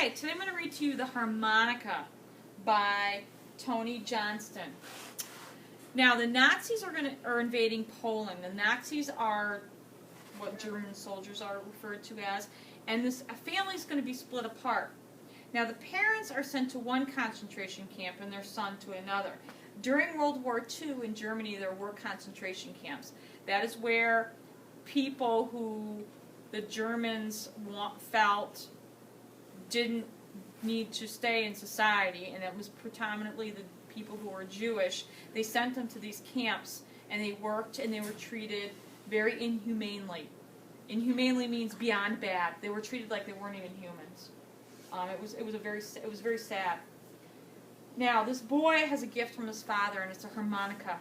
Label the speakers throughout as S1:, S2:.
S1: Okay, today I'm going to read to you the Harmonica by Tony Johnston. Now, the Nazis are invading Poland. The Nazis are what German soldiers are referred to as, and this family is going to be split apart. Now, the parents are sent to one concentration camp and their son to another. During World War II in Germany, there were concentration camps. That is where people who the Germans felt didn't need to stay in society, and it was predominantly the people who were Jewish. They sent them to these camps, and they worked and they were treated very inhumanely. Inhumanely means beyond bad. They were treated like they weren't even humans. It was very sad. Now, this boy has a gift from his father, and it's a harmonica,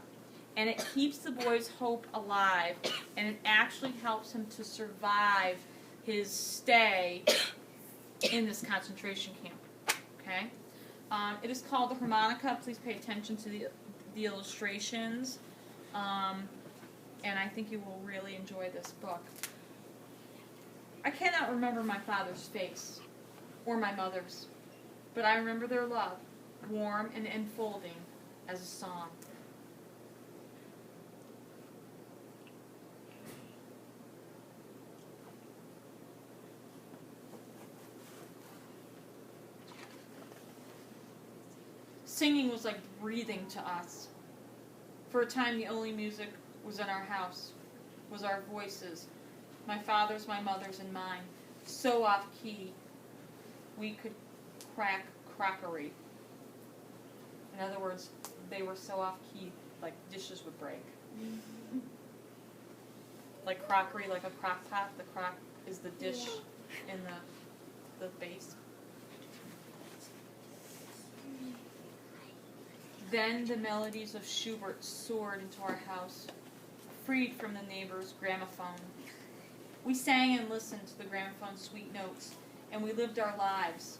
S1: and it keeps the boy's hope alive, and it actually helps him to survive his stay in this concentration camp. Okay, it is called the Harmonica. Please pay attention to the illustrations, and I think you will really enjoy this book. I cannot remember my father's face or my mother's, but I remember their love, warm and enfolding as a song. Singing was like breathing to us. For a time, the only music was in our house, was our voices, my father's, my mother's, and mine, so off-key, we could crack crockery. In other words, they were so off-key, like dishes would break. Like crockery, like a crock pot, the crock is the dish in the base. Then the melodies of Schubert soared into our house, freed from the neighbor's gramophone. We sang and listened to the gramophone's sweet notes, and we lived our lives.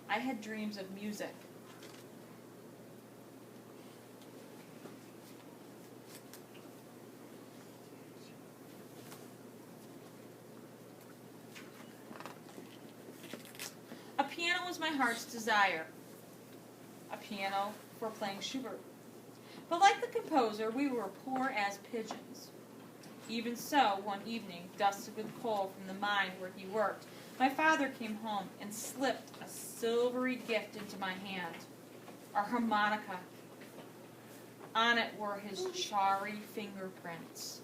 S1: I had dreams of music. A piano was my heart's desire. A piano for playing Schubert. But like the composer, we were poor as pigeons. Even so, one evening, dusted with coal from the mine where he worked, my father came home and slipped a silvery gift into my hand, a harmonica. On it were his charry fingerprints.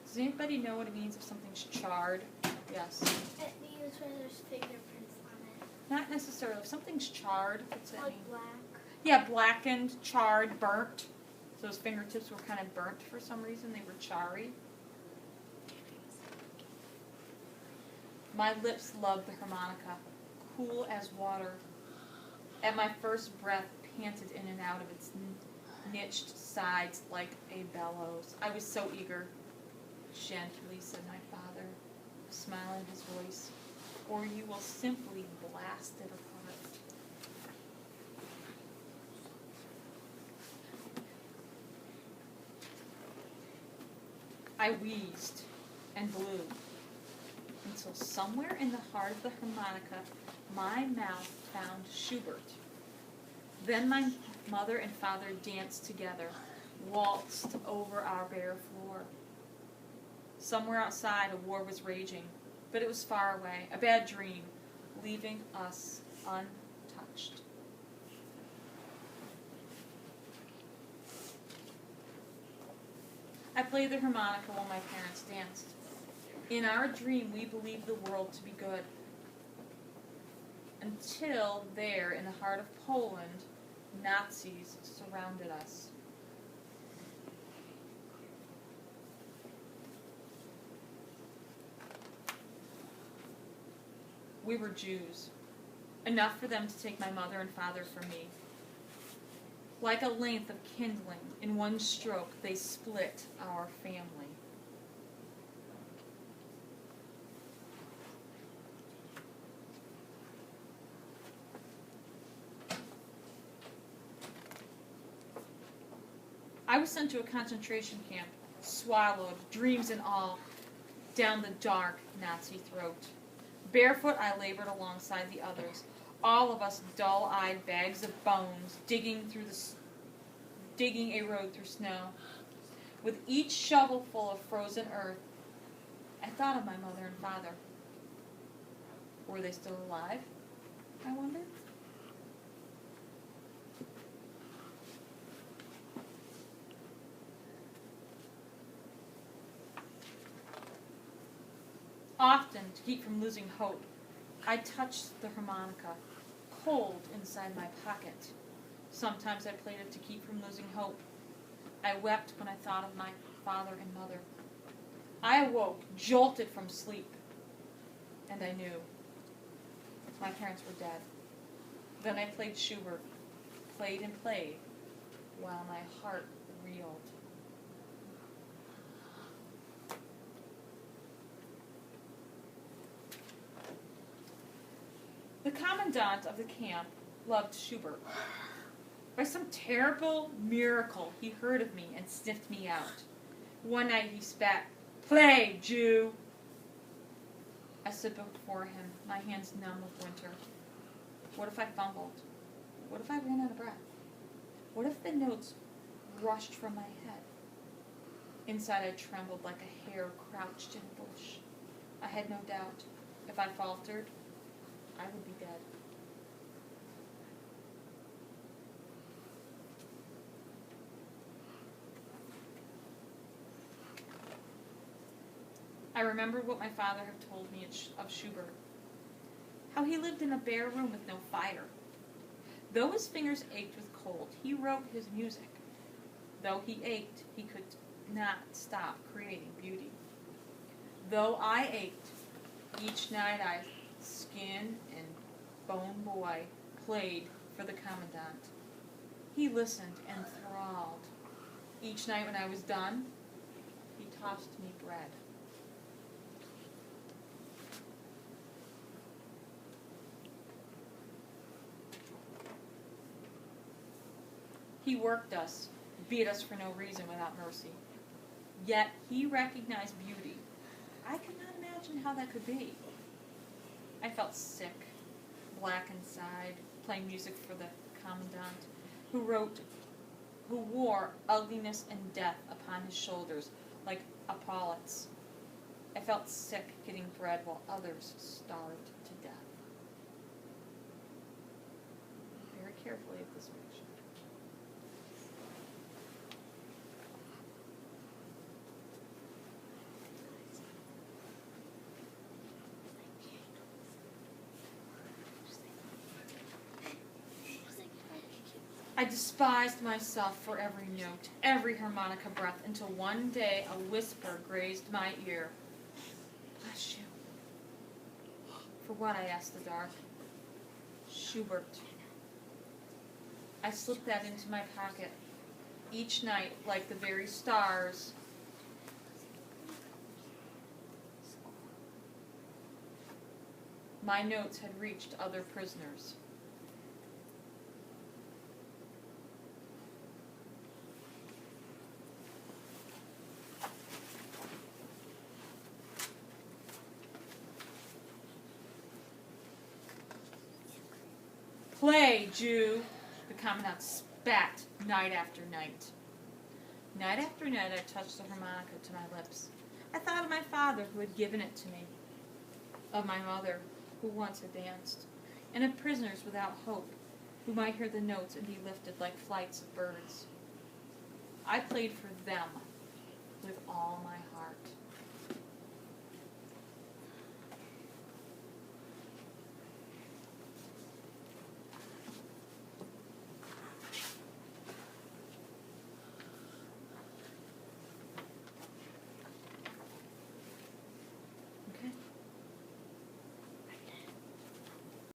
S1: Does anybody know what it means if something's charred? Yes.
S2: It means when there's fingerprints on it.
S1: Not necessarily. If something's charred, what's that mean?
S2: Like black.
S1: Yeah, blackened, charred, burnt. So his fingertips were kind of burnt for some reason. They were charry. My lips loved the harmonica, cool as water. At my first breath, panted in and out of its niched sides like a bellows. I was so eager. Gently, said my father, smiling his voice, or you will simply blast it apart. I wheezed and blew until somewhere in the heart of the harmonica, my mouth found Schubert. Then my mother and father danced together, waltzed over our bare floor. Somewhere outside, a war was raging, but it was far away, a bad dream, leaving us untouched. I played the harmonica while my parents danced. In our dream, we believed the world to be good. Until there, in the heart of Poland, Nazis surrounded us. We were Jews, enough for them to take my mother and father from me. Like a length of kindling, in one stroke, they split our family. I was sent to a concentration camp, swallowed, dreams and all, down the dark Nazi throat. Barefoot, I labored alongside the others, all of us dull-eyed bags of bones, digging a road through snow. With each shovelful of frozen earth, I thought of my mother and father. Were they still alive? I wondered. Often, to keep from losing hope, I touched the harmonica, cold inside my pocket. Sometimes I played it to keep from losing hope. I wept when I thought of my father and mother. I awoke, jolted from sleep, and I knew my parents were dead. Then I played Schubert, played and played, while my heart reeled. The commandant of the camp loved Schubert. By some terrible miracle, he heard of me and sniffed me out. One night he spat, "Play, Jew!" I stood before him, my hands numb with winter. What if I fumbled? What if I ran out of breath? What if the notes rushed from my head? Inside I trembled like a hare crouched in a bush. I had no doubt. If I faltered, I would be dead. I remembered what my father had told me of Schubert, how he lived in a bare room with no fire. Though his fingers ached with cold, he wrote his music. Though he ached, he could not stop creating beauty. Though I ached, each night I, skin and bone boy, played for the commandant. He listened enthralled. Each night when I was done, he tossed me bread. He worked us, beat us for no reason without mercy. Yet he recognized beauty. I could not imagine how that could be. I felt sick, black inside, playing music for the commandant, who wore ugliness and death upon his shoulders like epaulets. I felt sick getting bread while others starved to death. Very carefully at this picture. I despised myself for every note, every harmonica breath, until one day a whisper grazed my ear. Bless you. For what, I asked the dark. Schubert. I slipped that into my pocket. Each night, like the very stars, my notes had reached other prisoners. Play, Jew! The commandant spat night after night. Night after night I touched the harmonica to my lips. I thought of my father who had given it to me, of my mother who once had danced, and of prisoners without hope who might hear the notes and be lifted like flights of birds. I played for them with all my heart.